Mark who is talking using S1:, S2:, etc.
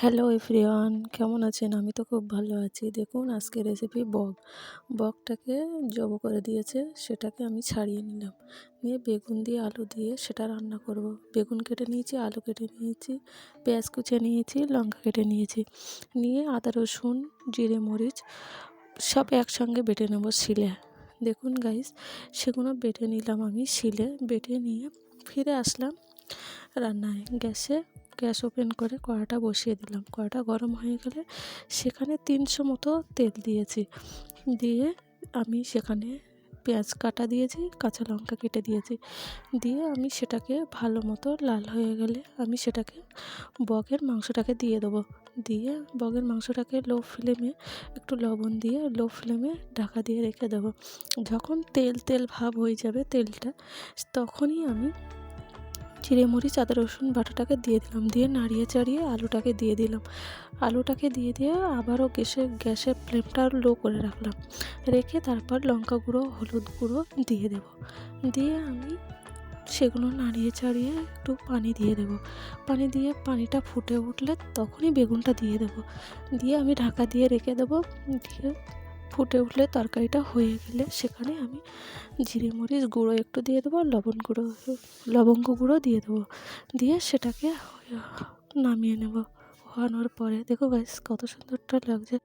S1: Hello everyone, কেমন আছেন? আমি তো খুব ভালো আছি। দেখুন আজকের রেসিপি বকটাকে জবো করে দিয়েছে, সেটাকে আমি ছাড়িয়ে নিলাম। নিয়ে বেগুন দিয়ে আলু দিয়ে সেটা রান্না করব। বেগুন কেটে নিয়েছি, আলু কেটে নিয়েছি, পেঁয়াজ কুচিয়ে নিয়েছি, লঙ্কা কেটে নিয়েছি, নিয়ে আদা রসুন জিরে মরিচ সব একসঙ্গে বেটে নেব শিলে। দেখুন গাইস, সেগুলো বেটে নিলাম আমি শিলে। বেটে নিয়ে ফিরে আসলাম রান্নায়। গ্যাস ওপেন করে কড়াটা বসিয়ে দিলাম। কড়াটা গরম হয়ে গেলে সেখানে 300 মতো তেল দিয়েছি। দিয়ে আমি সেখানে পেঁয়াজ কাটা দিয়েছি, কাঁচা লঙ্কা কেটে দিয়েছি। দিয়ে আমি সেটাকে ভালো মতো লাল হয়ে গেলে আমি সেটাকে বকের মাংসটাকে দিয়ে দেবো। দিয়ে বকের মাংসটাকে লো ফ্লেমে একটু লবণ দিয়ে লো ফ্লেমে ঢাকা দিয়ে রেখে দেবো। যখন তেল তেল ভাব হয়ে যাবে তেলটা, তখনই আমি জিরে মরিচ আদা রসুন বাটাটাকে দিয়ে দিলাম। দিয়ে নাড়িয়ে চাড়িয়ে আলুটাকে দিয়ে দিলাম। আলুটাকে দিয়ে আবারও গ্যাসের ফ্লেমটা লো করে রাখলাম। রেখে তারপর লঙ্কা গুঁড়ো হলুদ গুঁড়ো দিয়ে দেব। দিয়ে আমি সেগুলো নাড়িয়ে চাড়িয়ে একটু পানি দিয়ে দেব। পানি দিয়ে পানিটা ফুটে উঠলে তখনই বেগুনটা দিয়ে দেব। দিয়ে আমি ঢাকা দিয়ে রেখে দেবো। দিয়ে ফুটে উঠলে তরকারিটা হয়ে গেলে সেখানে আমি জিরে মরিচ গুঁড়ো একটু দিয়ে দেবো, লবঙ্গ গুঁড়ো দিয়ে দেবো। দিয়ে সেটাকে নামিয়ে নেব। হওয়ানোর পরে দেখো গাইস কত সুন্দরটা লাগছে।